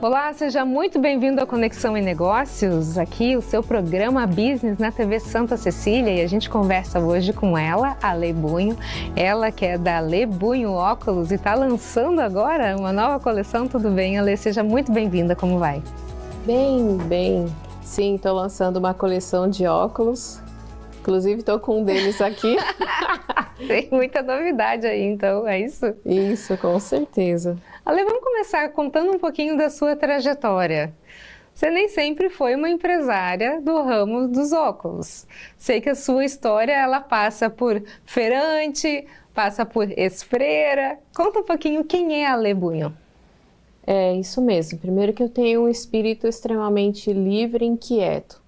Olá, seja muito bem-vindo à Conexão em Negócios, aqui o seu programa Business na TV Santa Cecília, e a gente conversa hoje com ela, a Lê Bunho, ela que é da Lê Bunho Óculos e está lançando agora uma nova coleção. Tudo bem, Lê? Seja muito bem-vinda, como vai? Bem. Sim, estou lançando uma coleção de óculos, inclusive estou com um deles aqui. Tem muita novidade aí, então, é isso? Isso, com certeza. Ale, vamos começar contando um pouquinho da sua trajetória. Você nem sempre foi uma empresária do ramo dos óculos. Sei que a sua história, ela passa por feirante, passa por ex-freira. Conta um pouquinho quem é a Lê Bunho. É isso mesmo. Primeiro que eu tenho um espírito extremamente livre e inquieto.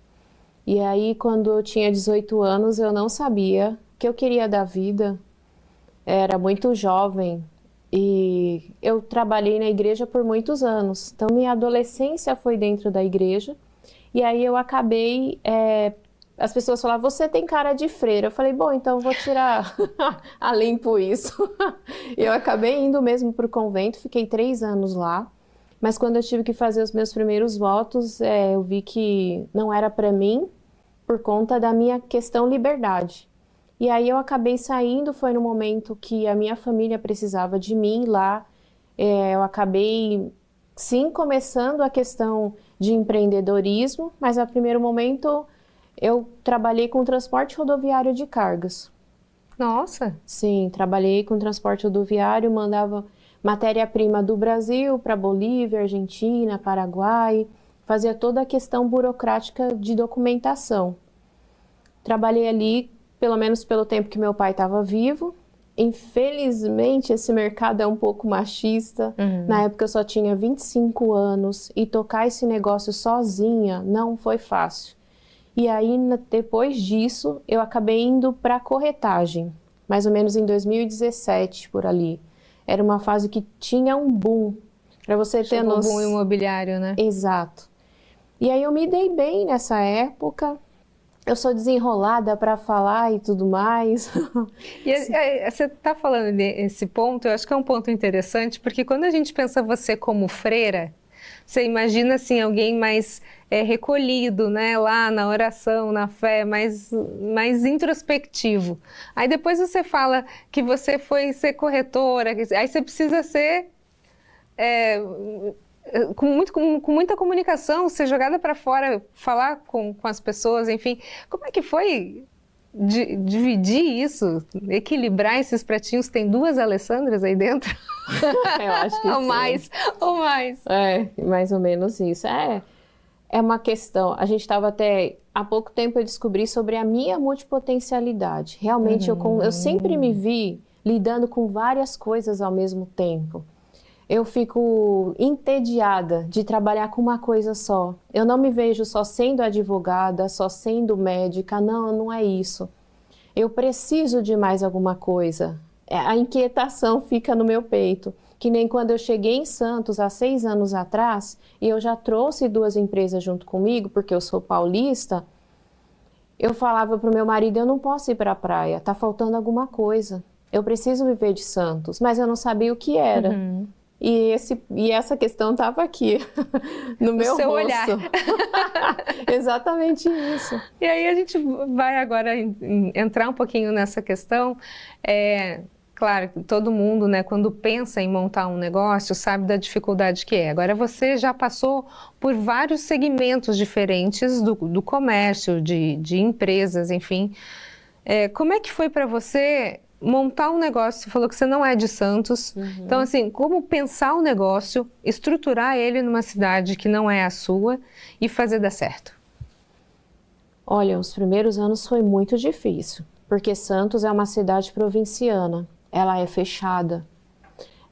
E aí, quando eu tinha 18 anos, eu não sabia o que eu queria da vida. Era muito jovem. E eu trabalhei na igreja por muitos anos, então minha adolescência foi dentro da igreja, e aí eu acabei, as pessoas falavam, você tem cara de freira, eu falei, bom, então eu vou tirar a limpo isso. Eu acabei indo mesmo para o convento, fiquei 3 anos lá, mas quando eu tive que fazer os meus primeiros votos, eu vi que não era para mim, por conta da minha questão liberdade. E aí eu acabei saindo, foi no momento que a minha família precisava de mim lá. Eu acabei, sim, começando a questão de empreendedorismo, mas a primeiro momento eu trabalhei com transporte rodoviário de cargas. Nossa! Sim, trabalhei com transporte rodoviário, mandava matéria-prima do Brasil para Bolívia, Argentina, Paraguai, fazia toda a questão burocrática de documentação. Trabalhei ali pelo menos pelo tempo que meu pai estava vivo. Infelizmente, esse mercado é um pouco machista. Na época eu só tinha 25 anos e tocar esse negócio sozinha não foi fácil. E aí, depois disso, eu acabei indo para a corretagem, mais ou menos em 2017, por ali. Era uma fase que tinha um boom, para você ter noção. Um boom imobiliário, né? Exato. E aí eu me dei bem nessa época. Eu sou desenrolada para falar e tudo mais. E você está falando desse ponto, eu acho que é um ponto interessante, porque quando a gente pensa você como freira, você imagina assim, alguém mais recolhido, né, lá na oração, na fé, mais introspectivo. Aí depois você fala que você foi ser corretora, aí você precisa ser... com muita comunicação, ser jogada para fora, falar com as pessoas, enfim. Como é que foi dividir isso, equilibrar esses pratinhos? Tem 2 Alessandras aí dentro? Eu acho que ou sim. Ou mais. Mais ou menos isso. É uma questão. A gente estava até... Há pouco tempo eu descobri sobre a minha multipotencialidade. Realmente, eu sempre me vi lidando com várias coisas ao mesmo tempo. Eu fico entediada de trabalhar com uma coisa só. Eu não me vejo só sendo advogada, só sendo médica. Não, não é isso. Eu preciso de mais alguma coisa. A inquietação fica no meu peito. Que nem quando eu cheguei em Santos há 6 anos atrás, e eu já trouxe 2 empresas junto comigo, porque eu sou paulista, eu falava para o meu marido, eu não posso ir para a praia, está faltando alguma coisa. Eu preciso viver de Santos, mas eu não sabia o que era. E essa questão estava aqui, no meu seu rosto. olhar. Exatamente isso. E aí a gente vai agora entrar um pouquinho nessa questão. Claro, todo mundo, né, quando pensa em montar um negócio, sabe da dificuldade que é. Agora, você já passou por vários segmentos diferentes do comércio, de empresas, enfim. Como é que foi para você montar um negócio? Você falou que você não é de Santos. Então, assim, como pensar um negócio, estruturar ele numa cidade que não é a sua e fazer dar certo? Olha, os primeiros anos foi muito difícil, porque Santos é uma cidade provinciana, ela é fechada,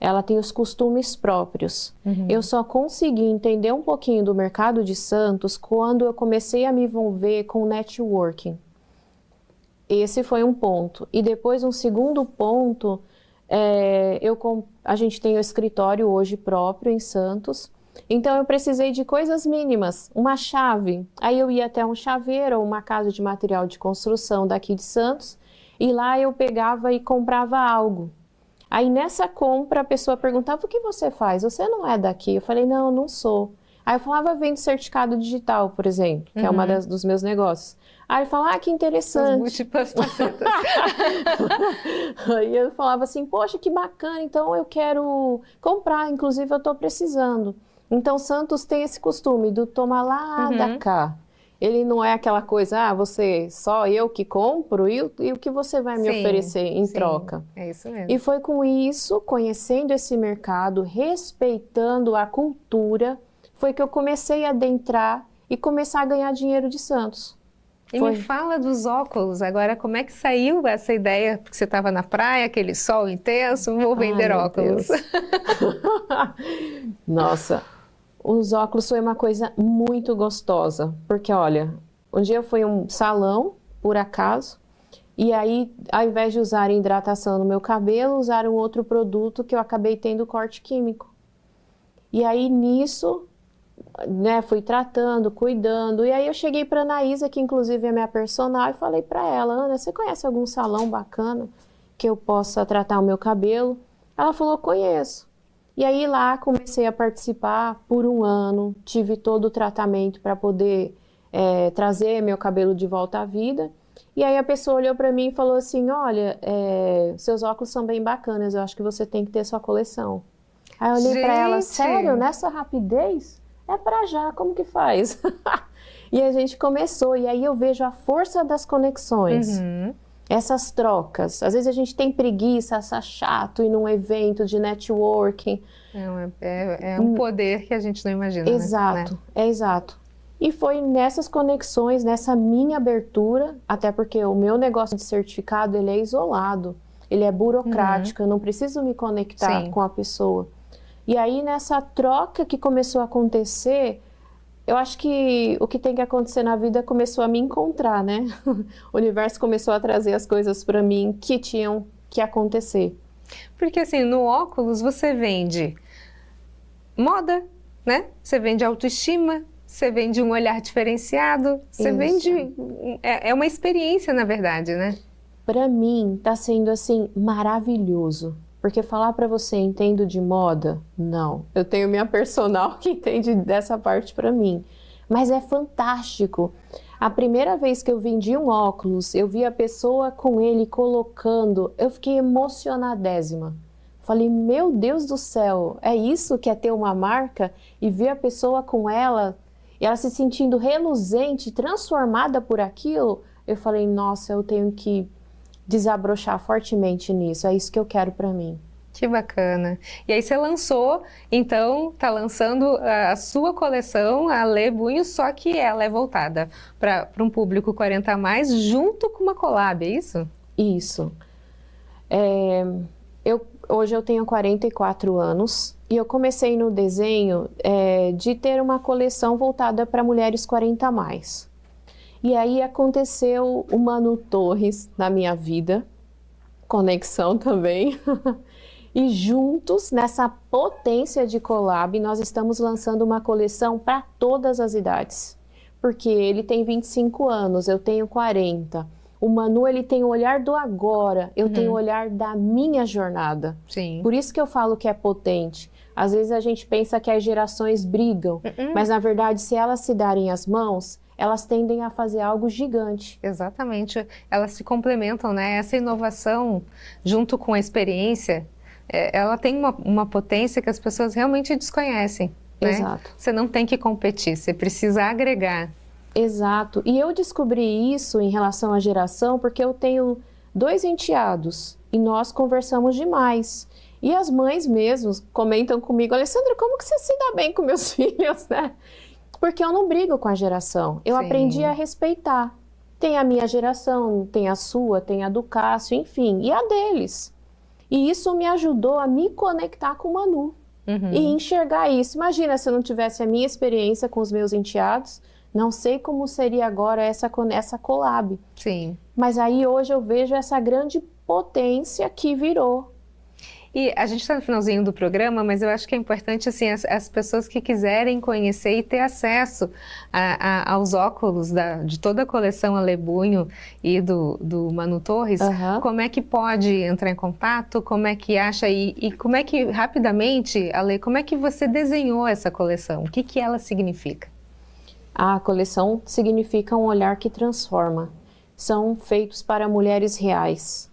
ela tem os costumes próprios. Eu só consegui entender um pouquinho do mercado de Santos quando eu comecei a me envolver com networking. Esse foi um ponto. E depois, um segundo ponto, a gente tem o escritório hoje próprio em Santos, então eu precisei de coisas mínimas, uma chave. Aí eu ia até um chaveiro ou uma casa de material de construção daqui de Santos, e lá eu pegava e comprava algo. Aí nessa compra a pessoa perguntava: o que você faz? Você não é daqui? Eu falei: não, eu não sou. Aí eu falava: vendo certificado digital, por exemplo, que é uma dos meus negócios. Aí ele fala: ah, que As interessante. múltiplas facetas. Aí eu falava assim: poxa, que bacana, então eu quero comprar, inclusive eu estou precisando. Então Santos tem esse costume do tomar lá da cá. Ele não é aquela coisa: ah, você, só eu que compro, e o que você vai me oferecer em troca? É isso mesmo. E foi com isso, conhecendo esse mercado, respeitando a cultura, foi que eu comecei a adentrar e começar a ganhar dinheiro de Santos. E me fala dos óculos agora, como é que saiu essa ideia? Porque você estava na praia, aquele sol intenso, vou vender óculos. Nossa, os óculos foi uma coisa muito gostosa, porque olha, um dia eu fui em um salão, por acaso, e aí, ao invés de usar hidratação no meu cabelo, usaram outro produto que eu acabei tendo corte químico. E aí, nisso, né, fui tratando, cuidando, e aí eu cheguei para a Anaísa, que inclusive é minha personal, e falei para ela: Ana, você conhece algum salão bacana que eu possa tratar o meu cabelo? Ela falou: conheço. E aí lá comecei a participar por um ano, tive todo o tratamento para poder trazer meu cabelo de volta à vida. E aí a pessoa olhou para mim e falou assim: olha, seus óculos são bem bacanas, eu acho que você tem que ter sua coleção. Aí eu olhei para ela: sério, nessa rapidez? É para já, como que faz? E a gente começou, e aí eu vejo a força das conexões. Essas trocas. Às vezes a gente tem preguiça, acha chato ir num evento de networking. É um poder que a gente não imagina. Exato, né? É exato. E foi nessas conexões, nessa minha abertura, até porque o meu negócio de certificado, ele é isolado, ele é burocrático, eu não preciso me conectar com a pessoa. E aí nessa troca que começou a acontecer, eu acho que o que tem que acontecer na vida começou a me encontrar, né? O universo começou a trazer as coisas para mim que tinham que acontecer. Porque assim, no óculos você vende moda, né? Você vende autoestima, você vende um olhar diferenciado, você vende... É uma experiência, na verdade, né? Para mim, tá sendo assim, maravilhoso. Porque falar para você, entendo de moda? Não. Eu tenho minha personal que entende dessa parte para mim. Mas é fantástico. A primeira vez que eu vendi um óculos, eu vi a pessoa com ele colocando, eu fiquei emocionadésima. Falei: meu Deus do céu, é isso que é ter uma marca? E ver a pessoa com ela, e ela se sentindo reluzente, transformada por aquilo. Eu falei: nossa, eu tenho que desabrochar fortemente nisso, é isso que eu quero para mim. Que bacana. E aí você lançou, então tá lançando a sua coleção, a Lê Bunho, só que ela é voltada para um público 40 a mais, junto com uma collab, é isso? Isso. Hoje eu tenho 44 anos e eu comecei no desenho de ter uma coleção voltada para mulheres 40 a mais. E aí aconteceu o Manu Torres na minha vida, conexão também, e juntos, nessa potência de collab, nós estamos lançando uma coleção para todas as idades. Porque ele tem 25 anos, eu tenho 40. O Manu, ele tem o olhar do agora, eu tenho o olhar da minha jornada. Sim. Por isso que eu falo que é potente. Às vezes a gente pensa que as gerações brigam, mas na verdade, se elas se darem as mãos, elas tendem a fazer algo gigante. Exatamente, elas se complementam, né? Essa inovação, junto com a experiência, ela tem uma potência que as pessoas realmente desconhecem, né? Exato. Você não tem que competir, você precisa agregar. Exato, e eu descobri isso em relação à geração porque eu tenho 2 enteados e nós conversamos demais. E as mães mesmo comentam comigo: Alessandra, como que você se dá bem com meus filhos, né? Porque eu não brigo com a geração, eu aprendi a respeitar. Tem a minha geração, tem a sua, tem a do Cássio, enfim, e a deles. E isso me ajudou a me conectar com o Manu e enxergar isso. Imagina se eu não tivesse a minha experiência com os meus enteados, não sei como seria agora essa collab. Sim. Mas aí hoje eu vejo essa grande potência que virou. E a gente está no finalzinho do programa, mas eu acho que é importante assim, as pessoas que quiserem conhecer e ter acesso aos óculos de toda a coleção Ale Bunho e do Manu Torres, como é que pode entrar em contato, como é que acha e como é que, rapidamente, Ale, como é que você desenhou essa coleção? O que ela significa? A coleção significa um olhar que transforma. São feitos para mulheres reais.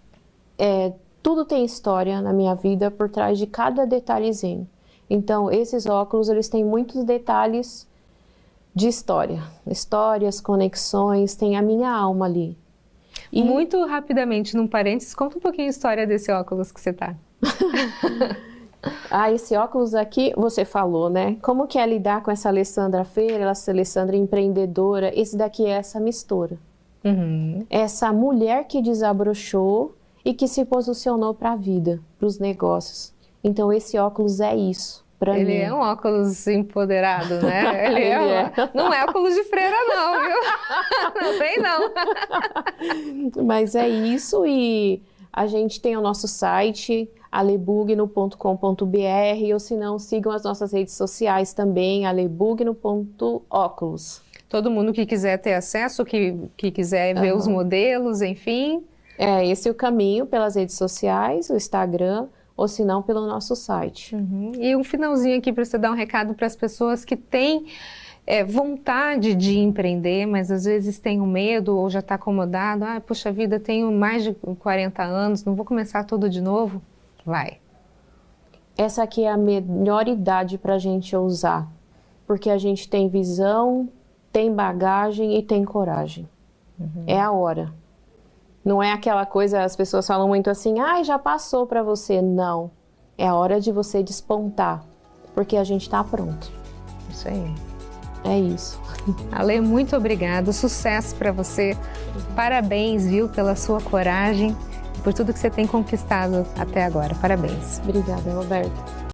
Tudo tem história na minha vida por trás de cada detalhezinho. Então, esses óculos, eles têm muitos detalhes de história. Histórias, conexões, tem a minha alma ali. E muito rapidamente, num parênteses, conta um pouquinho a história desse óculos que você tá. Esse óculos aqui, você falou, né? Como que é lidar com essa Alessandra Feira, essa Alessandra empreendedora? Esse daqui é essa mistura. Essa mulher que desabrochou e que se posicionou para a vida, para os negócios. Então, esse óculos é isso, para mim. Ele é um óculos empoderado, né? Ele não é óculos de freira, não, viu? Não tem, não. Mas é isso, e a gente tem o nosso site, alebugno.com.br, ou se não, sigam as nossas redes sociais também, alebugno.óculos. Todo mundo que quiser ter acesso, que quiser ver os modelos, enfim. Esse é o caminho, pelas redes sociais, o Instagram, ou se não, pelo nosso site. E um finalzinho aqui para você dar um recado para as pessoas que têm vontade de empreender, mas às vezes tem um medo ou já está acomodado. Puxa vida, tenho mais de 40 anos, não vou começar tudo de novo. Vai. Essa aqui é a melhor idade para a gente usar, porque a gente tem visão, tem bagagem e tem coragem. É a hora. Não é aquela coisa, as pessoas falam muito assim, já passou para você. Não. É a hora de você despontar, porque a gente está pronto. Isso aí. É isso. Ale, muito obrigada. Sucesso para você. Parabéns, viu, pela sua coragem, por tudo que você tem conquistado até agora. Parabéns. Obrigada, Roberto.